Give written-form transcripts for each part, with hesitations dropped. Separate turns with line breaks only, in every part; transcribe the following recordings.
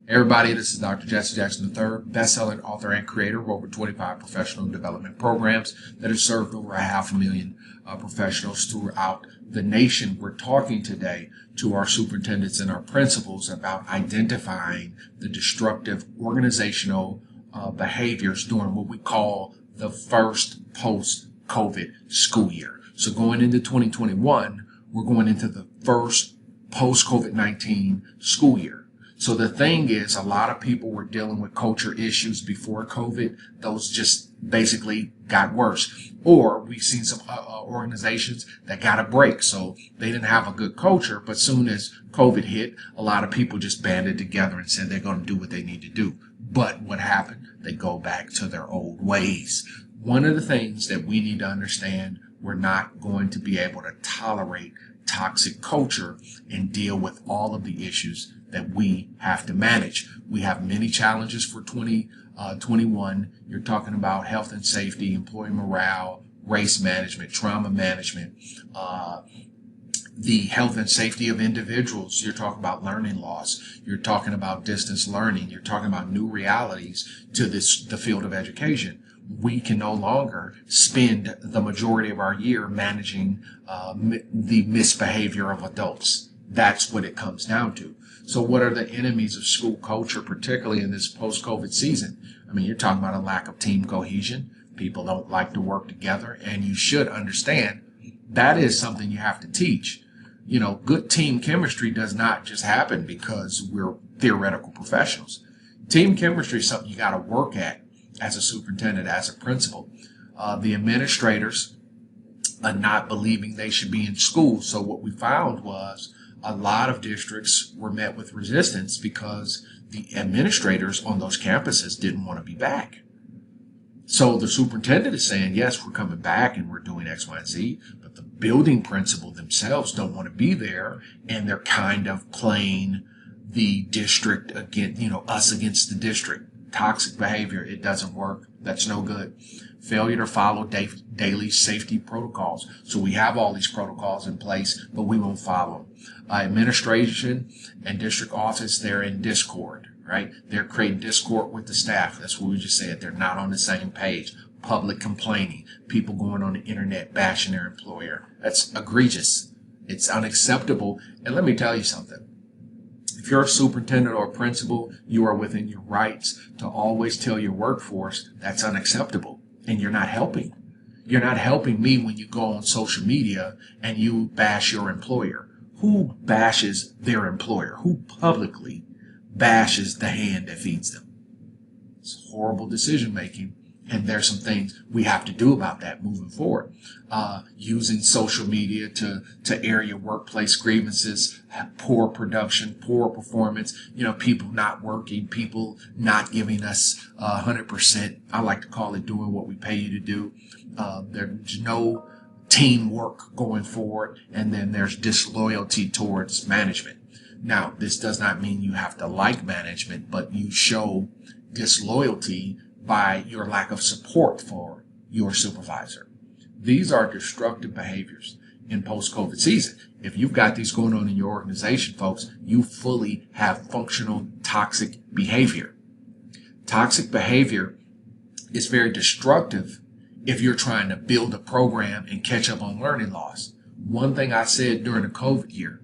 Everybody, this is Dr. Jesse Jackson III, best-selling author and creator of over 25 professional development programs that have served over 500,000 professionals throughout the nation. We're talking today to our superintendents and our principals about identifying the destructive organizational behaviors during what we call the first post-COVID school year. So going into 2021, we're going into the first post-COVID-19 school year. So the thing is, a lot of people were dealing with culture issues before COVID. Those just basically got worse. Or we've seen some organizations that got a break. So they didn't have a good culture, but soon as COVID hit, a lot of people just banded together and said they're going to do what they need to do. But what happened? They go back to their old ways. One of the things that we need to understand, we're not going to be able to tolerate toxic culture and deal with all of the issues that we have to manage. We have many challenges for 2021. You're talking about health and safety, employee morale, race management, trauma management, the health and safety of individuals. You're talking about learning loss. You're talking about distance learning. You're talking about new realities to the field of education. We can no longer spend the majority of our year managing the misbehavior of adults. That's what it comes down to. So what are the enemies of school culture, particularly in this post-COVID season? I mean, you're talking about a lack of team cohesion. People don't like to work together, and you should understand that is something you have to teach. You know, good team chemistry does not just happen because we're theoretical professionals. Team chemistry is something you got to work at as a superintendent, as a principal. The administrators are not believing they should be in school. So what we found was a lot of districts were met with resistance because the administrators on those campuses didn't want to be back. So the superintendent is saying, yes, we're coming back and we're doing X, Y, and Z, but the building principal themselves don't want to be there, and they're kind of playing the district against, us against the district. Toxic behavior, it doesn't work. That's no good. Failure to follow daily safety protocols. So we have all these protocols in place, but we won't follow them. Administration and district office, they're in discord, right? They're creating discord with the staff. That's what we just said. They're not on the same page. Public complaining, people going on the internet bashing their employer. That's egregious. It's unacceptable. And let me tell you something. If you're a superintendent or a principal, you are within your rights to always tell your workforce that's unacceptable, and you're not helping. You're not helping me when you go on social media and you bash your employer. Who bashes their employer? Who publicly bashes the hand that feeds them? It's horrible decision making. And there's some things we have to do about that moving forward. Using social media to air your workplace grievances, poor production, poor performance, people not working, people not giving us 100%. I like to call it doing what we pay you to do. There's no teamwork going forward, and then there's disloyalty towards management. Now, this does not mean you have to like management, but you show disloyalty by your lack of support for your supervisor. These are destructive behaviors in post-COVID season. If you've got these going on in your organization, folks, you fully have functional toxic behavior. Toxic behavior is very destructive if you're trying to build a program and catch up on learning loss. One thing I said during the COVID year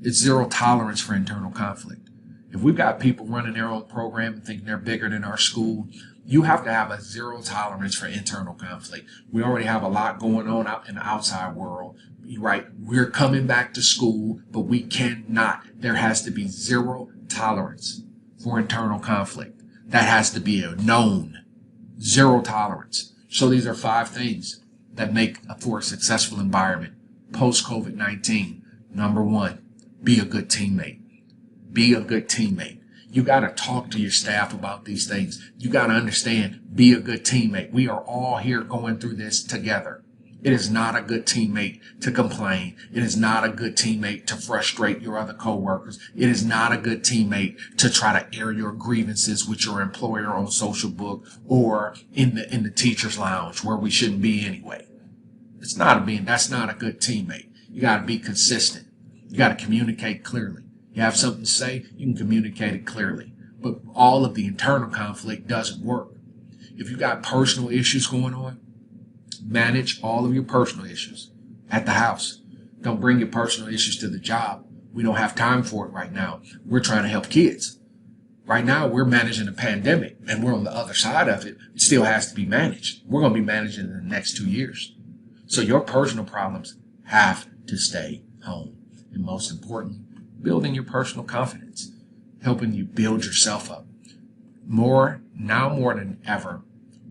is zero tolerance for internal conflict. If we've got people running their own program and thinking they're bigger than our school, you have to have a zero tolerance for internal conflict. We already have a lot going on out in the outside world, right? We're coming back to school, but we cannot. There has to be zero tolerance for internal conflict. That has to be a known zero tolerance. So these are 5 things that make for a successful environment post-COVID-19. Number 1, be a good teammate. Be a good teammate. You got to talk to your staff about these things. You got to understand, be a good teammate. We are all here going through this together. It is not a good teammate to complain. It is not a good teammate to frustrate your other coworkers. It is not a good teammate to try to air your grievances with your employer on social book or in the teacher's lounge where we shouldn't be anyway. That's not a good teammate. You got to be consistent. You got to communicate clearly. You have something to say, you can communicate it clearly. but all of the internal conflict doesn't work. If you got personal issues going on, manage all of your personal issues at the house. Don't bring your personal issues to the job. We don't have time for it right now. We're trying to help kids. Right now, we're managing a pandemic, and we're on the other side of it. It still has to be managed. We're going to be managing in the next 2 years. So your personal problems have to stay home. And most importantly, building your personal confidence, helping you build yourself up. Now more than ever,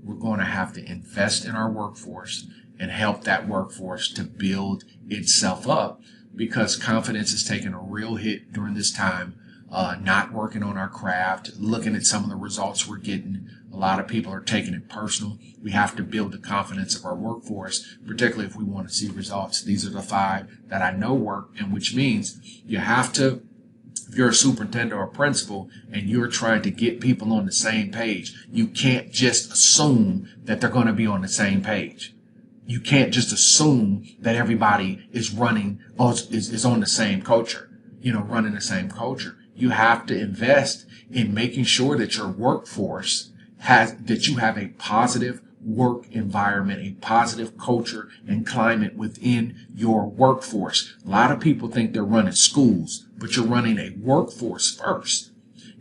we're going to have to invest in our workforce and help that workforce to build itself up, because confidence is taking a real hit during this time. Not working on our craft, looking at some of the results we're getting. A lot of people are taking it personal. We have to build the confidence of our workforce, particularly if we want to see results. These are the 5 that I know work, and which means you have to, if you're a superintendent or a principal and you're trying to get people on the same page, you can't just assume that they're going to be on the same page. You can't just assume that everybody is running, is on the same culture, running the same culture. You have to invest in making sure that your workforce that you have a positive work environment, a positive culture and climate within your workforce. A lot of people think they're running schools, but you're running a workforce first.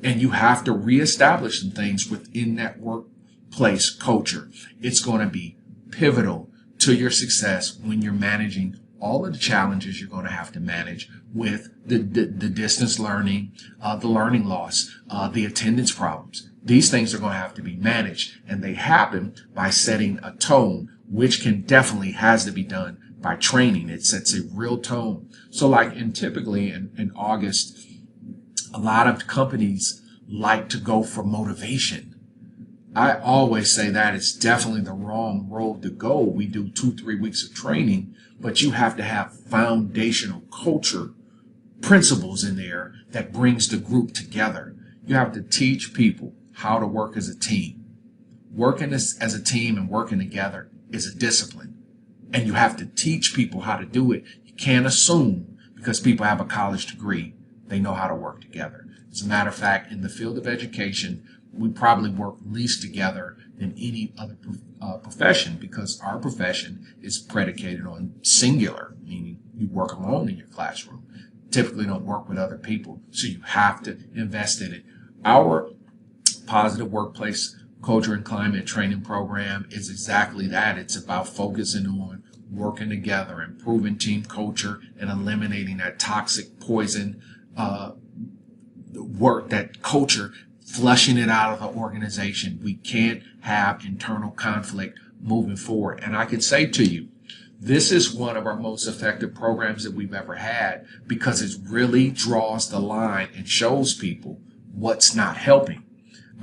And you have to reestablish some things within that workplace culture. It's going to be pivotal to your success when you're managing all of the challenges you're going to have to manage with the distance learning, the learning loss, the attendance problems. These things are going to have to be managed, and they happen by setting a tone, which definitely has to be done by training. It sets a real tone. So typically in August, a lot of companies like to go for motivation. I always say that it's definitely the wrong road to go. We do 2-3 weeks of training, but you have to have foundational culture principles in there that brings the group together. You have to teach people how to work as a team. Working as a team and working together is a discipline. And you have to teach people how to do it. You can't assume because people have a college degree, they know how to work together. As a matter of fact, in the field of education, we probably work least together than any other profession, because our profession is predicated on singular, meaning you work alone in your classroom. Typically don't work with other people, so you have to invest in it. Our positive workplace culture and climate training program is exactly that. It's about focusing on working together, improving team culture, and eliminating that toxic poison that culture, flushing it out of the organization. We can't have internal conflict moving forward. And I can say to you, this is one of our most effective programs that we've ever had, because it really draws the line and shows people what's not helping.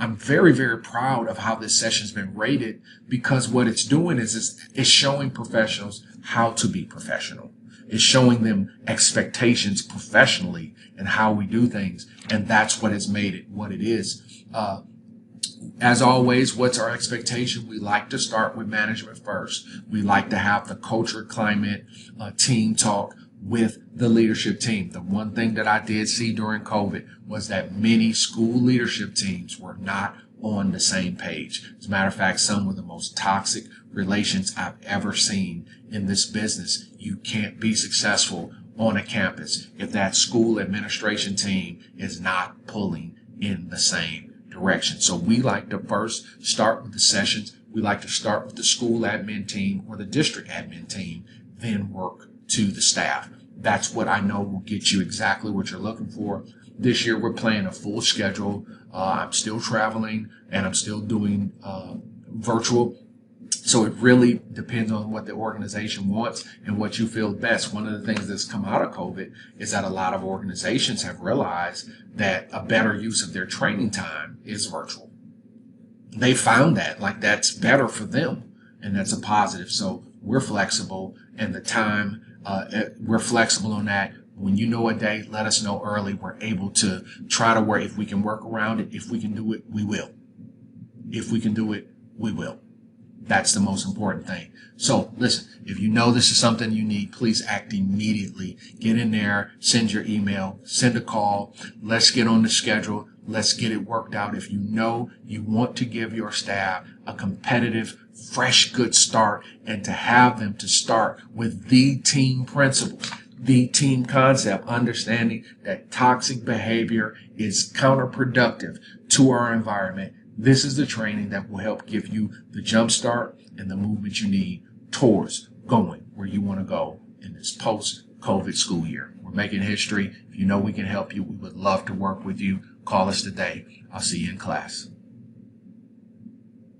I'm very, very proud of how this session's been rated, because what it's doing is it's showing professionals how to be professional. It's showing them expectations professionally and how we do things. And that's what has made it what it is. As always, what's our expectation? We like to start with management first. We like to have the culture, climate, team talk with the leadership team. The one thing that I did see during COVID was that many school leadership teams were not on the same page. As a matter of fact, some of the most toxic relations I've ever seen in this business. You can't be successful on a campus if that school administration team is not pulling in the same direction. So we like to first start with the sessions. We like to start with the school admin team or the district admin team, then work to the staff. That's what I know will get you exactly what you're looking for. This year, we're playing a full schedule. I'm still traveling and I'm still doing virtual. So it really depends on what the organization wants and what you feel best. One of the things that's come out of COVID is that a lot of organizations have realized that a better use of their training time is virtual. They found that that's better for them, and that's a positive. So we're flexible, and the time, we're flexible on that. When you know a day, let us know early. We're able to try to work. If we can work around it, if we can do it, we will. If we can do it, we will. That's the most important thing. So listen, if you know this is something you need, please act immediately. Get in there, send your email, send a call. Let's get on the schedule. Let's get it worked out. If you know you want to give your staff a competitive, fresh, good start, and to have them to start with the team principles, the team concept, understanding that toxic behavior is counterproductive to our environment, this is the training that will help give you the jump start and the movement you need towards going where you want to go in this post-COVID school year. We're making history. If you know we can help you, we would love to work with you. Call us today. I'll see you in class.